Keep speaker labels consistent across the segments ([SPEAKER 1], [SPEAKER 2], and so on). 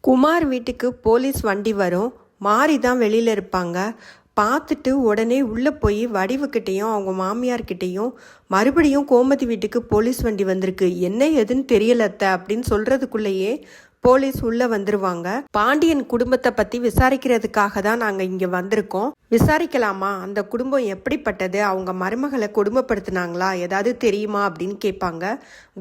[SPEAKER 1] குமார் வீட்டுக்கு போலீஸ் வண்டி வரும். மாறி தான் வெளியில் இருப்பாங்க. பார்த்துட்டு உடனே உள்ளே போய் வடிவுக்கிட்டேயும் அவங்க மாமியார்கிட்டையும் மறுபடியும் கோமதி வீட்டுக்கு போலீஸ் வண்டி வந்திருக்கு, என்ன எதுன்னு தெரியலத்த அப்படின்னு சொல்கிறதுக்குள்ளேயே போலீஸ் உள்ளே வந்துருவாங்க. பாண்டியன் குடும்பத்தை பற்றி விசாரிக்கிறதுக்காக தான் நாங்கள் இங்கே வந்திருக்கோம். விசாரிக்கலாமா? அந்த குடும்பம் எப்படிப்பட்டது, அவங்க மருமகளை கொடுமைப்படுத்தினாங்களா, ஏதாவது தெரியுமா அப்படின்னு கேட்பாங்க.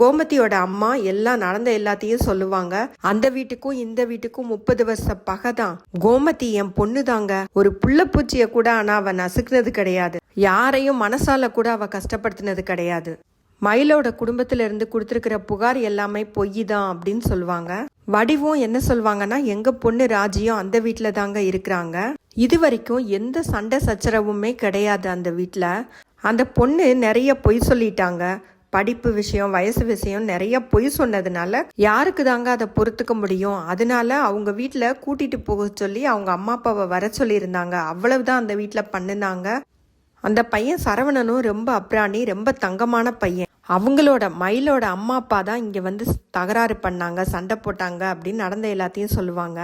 [SPEAKER 1] கோமதியோட அம்மா எல்லாம் நடந்த எல்லாத்தையும் சொல்லுவாங்க. அந்த வீட்டுக்கும் இந்த வீட்டுக்கும் 30 வருஷ பகை தான். கோமதி என் பொண்ணு தாங்க. ஒரு புள்ள பூச்சியை கூட ஆனால் அவ நசுக்குனது கிடையாது. யாரையும் மனசால கூட அவ கஷ்டப்படுத்தினது கிடையாது. மயிலோட குடும்பத்துல இருந்து கொடுத்துருக்கிற புகார் எல்லாமே பொய் தான் அப்படின்னு சொல்லுவாங்க. வடிவும் என்ன சொல்வாங்கன்னா, எங்க பொண்ணு ராஜியும் அந்த வீட்டுல தாங்க இருக்கிறாங்க. இது வரைக்கும் எந்த சண்டை சச்சரவுமே கிடையாது அந்த வீட்டுல. அந்த பொண்ணு நிறைய பொய் சொல்லிட்டாங்க. படிப்பு விஷயம், வயசு விஷயம் நிறைய பொய் சொன்னதுனால யாருக்கு தாங்க அதை பொறுத்துக்க முடியும். அதனால அவங்க வீட்டுல கூட்டிட்டு போக சொல்லி அவங்க அம்மா அப்பாவை வர சொல்லியிருந்தாங்க. அவ்வளவுதான் அந்த வீட்டுல பண்ணுனாங்க. அந்த பையன் சரவணனும் ரொம்ப அப்ராணி, ரொம்ப தங்கமான பையன். அவங்களோட மயிலோட அம்மா அப்பா தான் இங்கே வந்து தகராறு பண்ணாங்க, சண்டை போட்டாங்க அப்படின்னு நடந்த எல்லாத்தையும் சொல்லுவாங்க.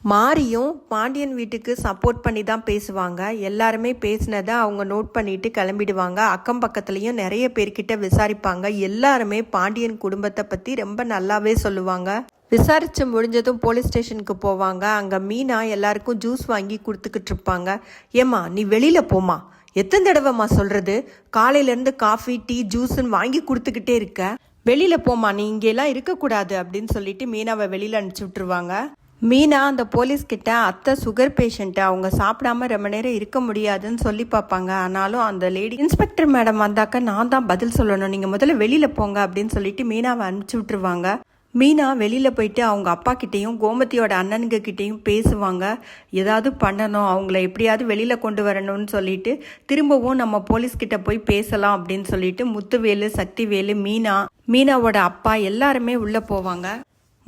[SPEAKER 1] மாரியும் பாண்டியன் வீட்டுக்கு சப்போர்ட் பண்ணி தான் பேசுவாங்க. எல்லாருமே பேசினதை அவங்க நோட் பண்ணிட்டு கிளம்பிடுவாங்க. அக்கம் பக்கத்துலேயும் நிறைய பேர்கிட்ட விசாரிப்பாங்க. எல்லாருமே பாண்டியன் குடும்பத்தை பற்றி ரொம்ப நல்லாவே சொல்லுவாங்க. விசாரிச்சு முடிஞ்சதும் போலீஸ் ஸ்டேஷனுக்கு போவாங்க. அங்கே மீனா எல்லாருக்கும் ஜூஸ் வாங்கி கொடுத்துக்கிட்டு இருப்பாங்க. ஏம்மா நீ வெளியில் போமா, எத்தனை தடவைம்மா சொல்கிறது, காலையிலேருந்து காஃபி டீ ஜூஸ்ன்னு வாங்கி கொடுத்துக்கிட்டே இருக்க, வெளியில் போமா, நீ இங்கெல்லாம் இருக்கக்கூடாது அப்படின்னு சொல்லிட்டு மீனாவை வெளியில் அனுப்பிச்சி விட்டுருவாங்க. மீனா அந்த போலீஸ்கிட்ட அத்தை சுகர் பேஷண்ட்டு, அவங்க சாப்பிடாம ரொம்ப நேரம் இருக்க முடியாதுன்னு சொல்லி பார்ப்பாங்க. ஆனாலும் அந்த லேடி இன்ஸ்பெக்டர் மேடம் வந்தாக்க நான் தான் பதில் சொல்லணும், நீங்கள் முதல்ல வெளியில் போங்க அப்படின்னு சொல்லிட்டு மீனாவை அனுப்பிச்சி விட்டுருவாங்க. மீனா வெளியில் போயிட்டு அவங்க அப்பா கிட்டேயும் கோமதியோட அண்ணனுங்க கிட்டேயும் பேசுவாங்க. ஏதாவது பண்ணணும், அவங்கள எப்படியாவது வெளியில் கொண்டு வரணும்னு சொல்லிட்டு திரும்பவும் நம்ம போலீஸ்கிட்ட போய் பேசலாம் அப்படின்னு சொல்லிட்டு முத்துவேலு, சக்திவேலு, மீனாவோட அப்பா எல்லாருமே உள்ளே போவாங்க.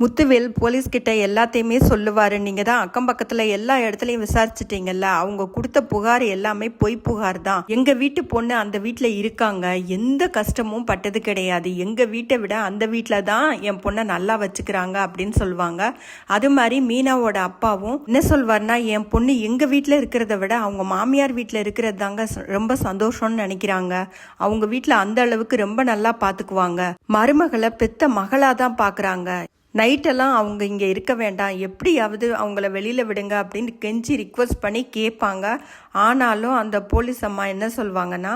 [SPEAKER 1] முத்துவேல் போலீஸ்கிட்ட எல்லாத்தையுமே சொல்லுவார். நீங்கள் தான் அக்கம் பக்கத்தில் எல்லா இடத்துலையும் விசாரிச்சிட்டிங்கல்ல, அவங்க கொடுத்த புகார் எல்லாமே பொய் புகார் தான். எங்கள் வீட்டு பொண்ணு அந்த வீட்டில் இருக்காங்க, எந்த கஷ்டமும் பட்டது கிடையாது. எங்கள் வீட்டை விட அந்த வீட்டில் தான் என் பொண்ணை நல்லா வச்சுக்கிறாங்க அப்படின்னு சொல்லுவாங்க. அது மாதிரி மீனாவோட அப்பாவும் என்ன சொல்வார்னா, என் பொண்ணு எங்கள் வீட்டில் இருக்கிறத விட அவங்க மாமியார் வீட்டில் இருக்கிறது தாங்க ரொம்ப சந்தோஷம்னு நினைக்கிறாங்க. அவங்க வீட்டில் அந்த அளவுக்கு ரொம்ப நல்லா பார்த்துக்குவாங்க. மருமகளை பெத்த மகளாக தான் பார்க்குறாங்க. நைட்டெல்லாம் அவங்க இங்கே இருக்க வேண்டாம், எப்படியாவது அவங்கள வெளியில் விடுங்க அப்படின்னு கெஞ்சி ரிக்வஸ்ட் பண்ணி கேட்பாங்க. ஆனாலும் அந்த போலீஸ் அம்மா என்ன சொல்லுவாங்கன்னா,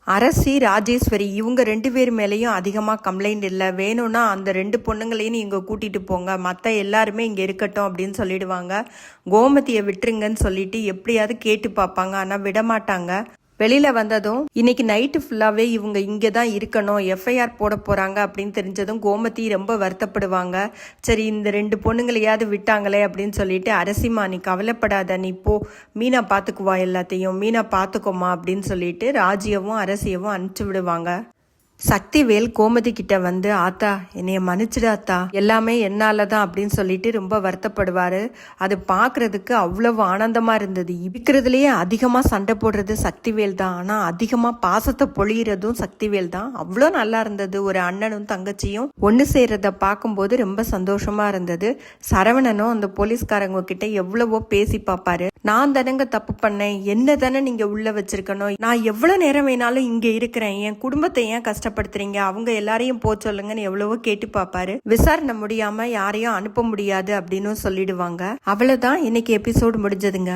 [SPEAKER 1] அரசி, ராஜேஸ்வரி இவங்க 2 பேர் மேலேயும் அதிகமாக கம்ப்ளைண்ட் இல்லை, வேணும்னா அந்த 2 பொண்ணுங்களையும் இங்கே கூட்டிகிட்டு போங்க, மற்ற எல்லாருமே இங்கே இருக்கட்டும் அப்படின்னு சொல்லிடுவாங்க. கோமதியை விட்டுருங்கன்னு சொல்லிட்டு எப்படியாவது கேட்டு பார்ப்பாங்க, ஆனால் விடமாட்டாங்க. வெளியில் வந்ததும் இன்னைக்கு நைட்டு ஃபுல்லாகவே இவங்க இங்கே தான் இருக்கணும், எஃப்ஐஆர் போட போகிறாங்க அப்படின்னு தெரிஞ்சதும் கோமதி ரொம்ப வருத்தப்படுவாங்க. சரி இந்த 2 பொண்ணுங்களையாவது விட்டாங்களே அப்படின்னு சொல்லிட்டு, அரசிமா நீ கவலைப்படாத, நீ போ, மீனா பார்த்துக்குவா, எல்லாத்தையும் மீனா பார்த்துக்கோமா அப்படின்னு சொல்லிட்டு ராஜியவும் அரசியவும் அனுப்பிச்சு விடுவாங்க. சக்திவேல் கோமதி கிட்ட வந்து, ஆத்தா என்னைய மன்னிச்சிடு ஆத்தா, எல்லாமே என்னால தான் அப்படின்னு சொல்லிட்டு ரொம்ப வருத்தப்படுவாரு. அது பார்க்கறதுக்கு அவ்வளவு ஆனந்தமா இருந்தது. இருக்கிறதுலயே அதிகமா சண்டை போடுறது சக்திவேல் தான், ஆனா அதிகமா பாசத்தை பொழியறதும் சக்திவேல் தான். அவ்வளோ நல்லா இருந்தது. ஒரு அண்ணனும் தங்கச்சியும் ஒன்று சேர்றத பார்க்கும்போது ரொம்ப சந்தோஷமா இருந்தது. சரவணனும் அந்த போலீஸ்காரங்க கிட்ட எவ்வளவோ பேசி பார்ப்பாரு. நான் தானங்க தப்பு பண்ணேன், என்ன தானே நீங்க உள்ள வச்சிருக்கணும், நான் எவ்வளவு நேரம் வேணாலும் இங்க இருக்கிறேன், என் குடும்பத்தை ஏன் கஷ்டப்படுத்துறீங்க, அவங்க எல்லாரையும் போ சொல்லுங்கன்னு எவ்வளவோ கேட்டு பாப்பாரு. விசாரணை முடியாம யாரையும் அனுப்ப முடியாது அப்படின்னு சொல்லிடுவாங்க. அவ்வளவுதான், இன்னைக்கு எபிசோடு முடிஞ்சதுங்க.